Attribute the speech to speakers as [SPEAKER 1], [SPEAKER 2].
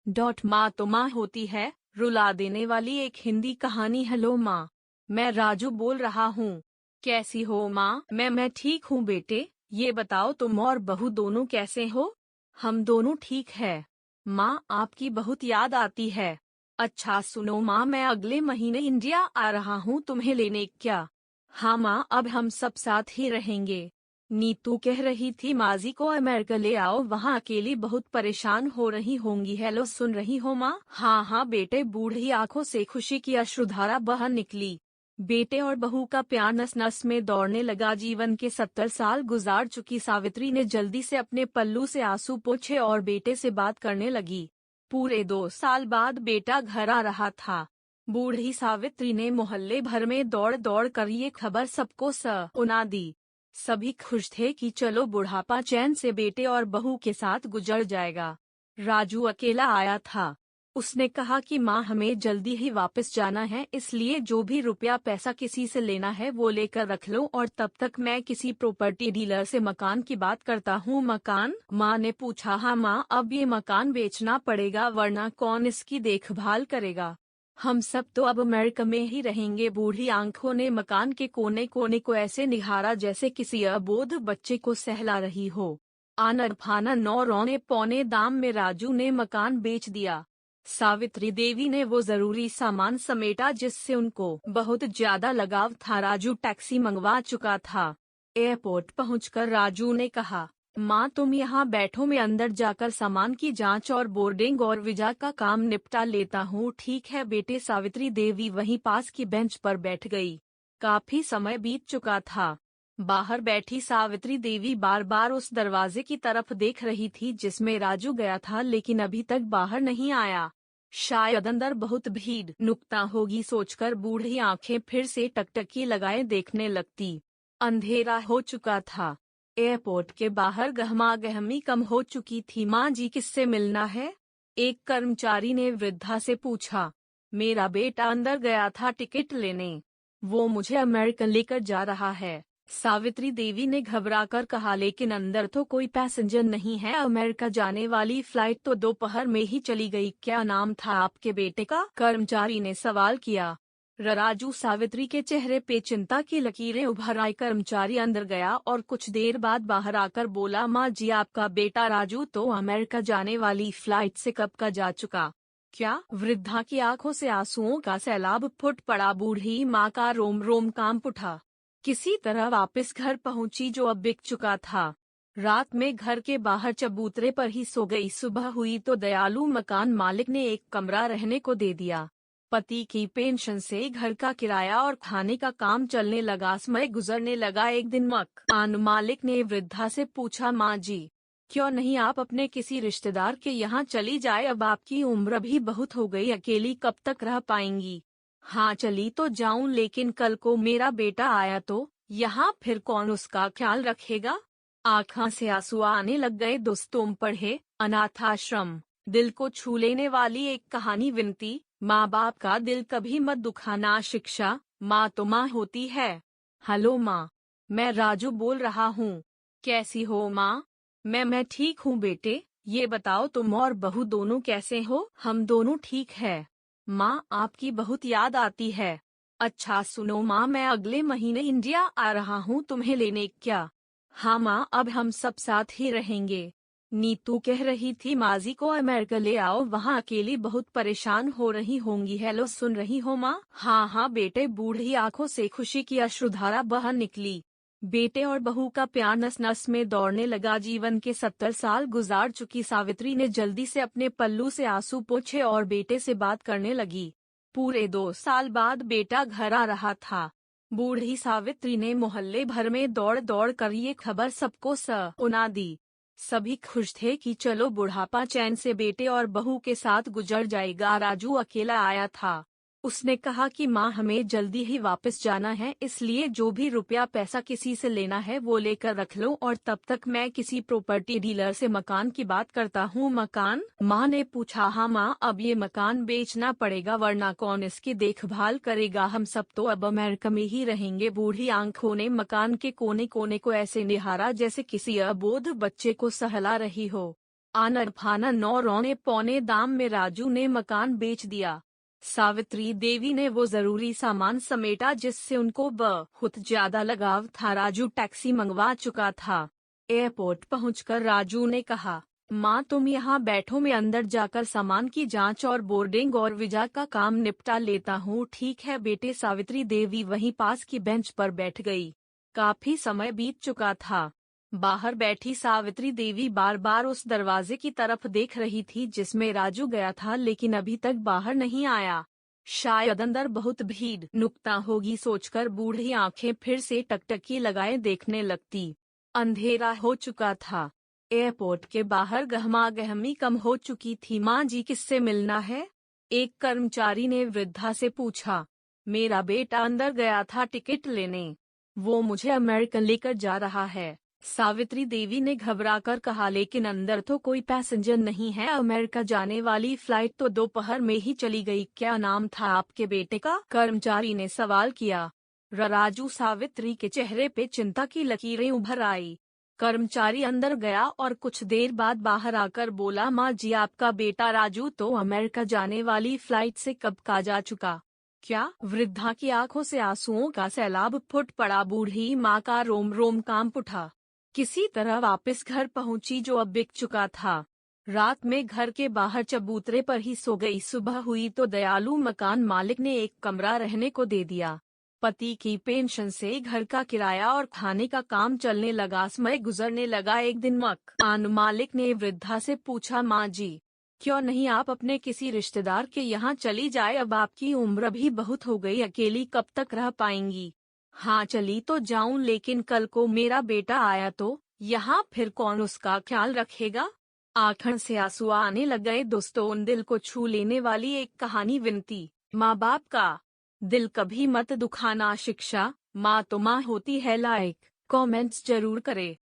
[SPEAKER 1] माँ तो माँ होती है, रुला देने वाली एक हिंदी कहानी। हेलो माँ, मैं राजू बोल रहा हूँ। कैसी हो माँ? मैं ठीक हूँ बेटे। ये बताओ तुम और बहू दोनों कैसे हो? हम दोनों ठीक है। माँ आपकी बहुत याद आती है। अच्छा सुनो माँ, मैं अगले महीने इंडिया आ रहा हूँ तुम्हें लेने। क्या? हाँ माँ, अब हम सब साथ ही रहेंगे। नीतू कह रही थी माजी को अमेरिका ले आओ, वहाँ अकेली बहुत परेशान हो रही होंगी। हेलो, सुन रही हो माँ? हाँ हाँ बेटे। बूढ़ी आंखों से खुशी की अश्रुधारा बह निकली। बेटे और बहू का प्यार नस नस में दौड़ने लगा। जीवन के 70 साल गुजार चुकी सावित्री ने जल्दी से अपने पल्लू से आंसू पोंछे और बेटे से बात करने लगी। पूरे 2 साल बाद बेटा घर आ रहा था। बूढ़ी सावित्री ने मोहल्ले भर में दौड़ दौड़ कर ये खबर सबको सुना दी। सभी खुश थे कि चलो बुढ़ापा चैन से बेटे और बहू के साथ गुजर जाएगा। राजू अकेला आया था। उसने कहा कि माँ हमें जल्दी ही वापस जाना है, इसलिए जो भी रुपया पैसा किसी से लेना है वो लेकर रख लो और तब तक मैं किसी प्रॉपर्टी डीलर से मकान की बात करता हूँ। मकान? माँ ने पूछा। हाँ माँ, अब ये मकान बेचना पड़ेगा वरना कौन इसकी देखभाल करेगा। हम सब तो अब अमेरिका में ही रहेंगे। बूढ़ी आंखों ने मकान के कोने कोने को ऐसे निहारा जैसे किसी अबोध बच्चे को सहला रही हो। आनर फानर 9 रौने पौने दाम में राजू ने मकान बेच दिया। सावित्री देवी ने वो जरूरी सामान समेटा जिससे उनको बहुत ज्यादा लगाव था। राजू टैक्सी मंगवा चुका था। एयरपोर्ट पहुंचकर राजू ने कहा, माँ तुम यहाँ बैठो, मैं अंदर जाकर सामान की जांच और बोर्डिंग और वीजा का काम निपटा लेता हूँ। ठीक है बेटे। सावित्री देवी वहीं पास की बेंच पर बैठ गई। काफी समय बीत चुका था। बाहर बैठी सावित्री देवी बार बार उस दरवाजे की तरफ देख रही थी जिसमें राजू गया था, लेकिन अभी तक बाहर नहीं आया। शायद अंदर बहुत भीड़ नुकता होगी सोचकर बूढ़ी आंखें फिर से टकटकी लगाए देखने लगती। अंधेरा हो चुका था। एयरपोर्ट के बाहर गहमागहमी कम हो चुकी थी। माँ जी किससे मिलना है? एक कर्मचारी ने वृद्धा से पूछा। मेरा बेटा अंदर गया था टिकट लेने, वो मुझे अमेरिका लेकर जा रहा है। सावित्री देवी ने घबराकर कहा, लेकिन अंदर तो कोई पैसेंजर नहीं है। अमेरिका जाने वाली फ्लाइट तो दोपहर में ही चली गई। क्या नाम था आपके बेटे का? कर्मचारी ने सवाल किया। राजू। सावित्री के चेहरे पे चिंता की लकीरें उभर आई। कर्मचारी अंदर गया और कुछ देर बाद बाहर आकर बोला, माँ जी आपका बेटा राजू तो अमेरिका जाने वाली फ्लाइट से कब का जा चुका। क्या? वृद्धा की आंखों से आंसुओं का सैलाब फुट पड़ा। बूढ़ी माँ का रोम रोम कांप उठा। किसी तरह वापस घर पहुंची जो अब बिक चुका था। रात में घर के बाहर चबूतरे पर ही सो गई। सुबह हुई तो दयालु मकान मालिक ने एक कमरा रहने को दे दिया। पति की पेंशन से घर का किराया और खाने का काम चलने लगा। समय गुजरने लगा। एक दिन मकान मालिक ने वृद्धा से पूछा, माँ जी क्यों नहीं आप अपने किसी रिश्तेदार के यहाँ चली जाए, अब आपकी उम्र भी बहुत हो गई, अकेली कब तक रह पाएंगी। हाँ चली तो जाऊं, लेकिन कल को मेरा बेटा आया तो यहाँ फिर कौन उसका ख्याल रखेगा। आँखों से आंसू आने लग गए। दोस्तों पढ़े अनाथाश्रम, दिल को छू लेने वाली एक कहानी। विनती, माँ बाप का दिल कभी मत दुखाना। शिक्षा, माँ तो माँ होती है। हेलो माँ, मैं राजू बोल रहा हूँ। कैसी हो माँ? मैं ठीक हूँ बेटे। ये बताओ तुम और बहू दोनों कैसे हो? हम दोनों ठीक है। माँ आपकी बहुत याद आती है। अच्छा सुनो माँ, मैं अगले महीने इंडिया आ रहा हूँ तुम्हें लेने। क्या? हाँ माँ, अब हम सब साथ ही रहेंगे। नीतू कह रही थी माजी को अमेरिका ले आओ, वहाँ अकेली बहुत परेशान हो रही होंगी। हेलो, सुन रही हो माँ? हाँ हाँ बेटे। बूढ़ी आंखों से खुशी की अश्रुधारा बह निकली। बेटे और बहू का प्यार नस नस में दौड़ने लगा। जीवन के 70 साल गुजार चुकी सावित्री ने जल्दी से अपने पल्लू से आंसू पोंछे और बेटे से बात करने लगी। पूरे 2 साल बाद बेटा घर आ रहा था। बूढ़ी सावित्री ने मोहल्ले भर में दौड़ दौड़ कर ये खबर सबको सुना दी। सभी खुश थे कि चलो बुढ़ापा चैन से बेटे और बहू के साथ गुजर जाएगा। राजू अकेला आया था। उसने कहा कि माँ हमें जल्दी ही वापस जाना है, इसलिए जो भी रुपया पैसा किसी से लेना है वो लेकर रख लो और तब तक मैं किसी प्रॉपर्टी डीलर से मकान की बात करता हूँ। मकान? माँ ने पूछा। हाँ माँ, अब ये मकान बेचना पड़ेगा वरना कौन इसकी देखभाल करेगा। हम सब तो अब अमेरिका में ही रहेंगे। बूढ़ी आंखों ने मकान के कोने कोने को ऐसे निहारा जैसे किसी अबोध बच्चे को सहला रही हो। आनर फानन और औने पौने दाम में राजू ने मकान बेच दिया। सावित्री देवी ने वो जरूरी सामान समेटा जिससे उनको बहुत ज्यादा लगाव था। राजू टैक्सी मंगवा चुका था। एयरपोर्ट पहुंचकर राजू ने कहा, माँ तुम यहाँ बैठो, मैं अंदर जाकर सामान की जांच और बोर्डिंग और वीजा का काम निपटा लेता हूँ। ठीक है बेटे। सावित्री देवी वहीं पास की बेंच पर बैठ गई। काफी समय बीत चुका था। बाहर बैठी सावित्री देवी बार बार उस दरवाजे की तरफ देख रही थी जिसमें राजू गया था, लेकिन अभी तक बाहर नहीं आया। शायद अंदर बहुत भीड़ नुकता होगी सोचकर बूढ़ी आंखें फिर से टकटकी लगाए देखने लगती। अंधेरा हो चुका था। एयरपोर्ट के बाहर गहमागहमी कम हो चुकी थी। माँ जी किससे मिलना है? एक कर्मचारी ने वृद्धा से पूछा। मेरा बेटा अंदर गया था टिकट लेने, वो मुझे अमेरिका लेकर जा रहा है, सावित्री देवी ने घबराकर कहा। लेकिन अंदर तो कोई पैसेंजर नहीं है, अमेरिका जाने वाली फ्लाइट तो दोपहर में ही चली गई। क्या नाम था आपके बेटे का? कर्मचारी ने सवाल किया। राजू। सावित्री के चेहरे पे चिंता की लकीरें उभर आई। कर्मचारी अंदर गया और कुछ देर बाद बाहर आकर बोला, माँ जी आपका बेटा राजू तो अमेरिका जाने वाली फ्लाइट से कब का जा चुका। क्या? वृद्धा की आंखों से आंसुओं का सैलाब फुट पड़ा। बूढ़ी माँ का रोम रोम कांप उठा। किसी तरह वापस घर पहुंची जो अब बिक चुका था। रात में घर के बाहर चबूतरे पर ही सो गई। सुबह हुई तो दयालु मकान मालिक ने एक कमरा रहने को दे दिया। पति की पेंशन से घर का किराया और खाने का काम चलने लगा। समय गुजरने लगा। एक दिन मकान मालिक ने वृद्धा से पूछा, माँ जी क्यों नहीं आप अपने किसी रिश्तेदार के यहाँ चली जाए, अब आपकी उम्र भी बहुत हो गई, अकेली कब तक रह पाएंगी। हाँ चली तो जाऊं, लेकिन कल को मेरा बेटा आया तो यहाँ फिर कौन उसका ख्याल रखेगा। आंखों से आंसू आने लग गए। दोस्तों, उन दिल को छू लेने वाली एक कहानी विनती। माँ बाप का दिल कभी मत दुखाना। शिक्षा, माँ तो माँ होती है। लाइक कमेंट्स जरूर करें।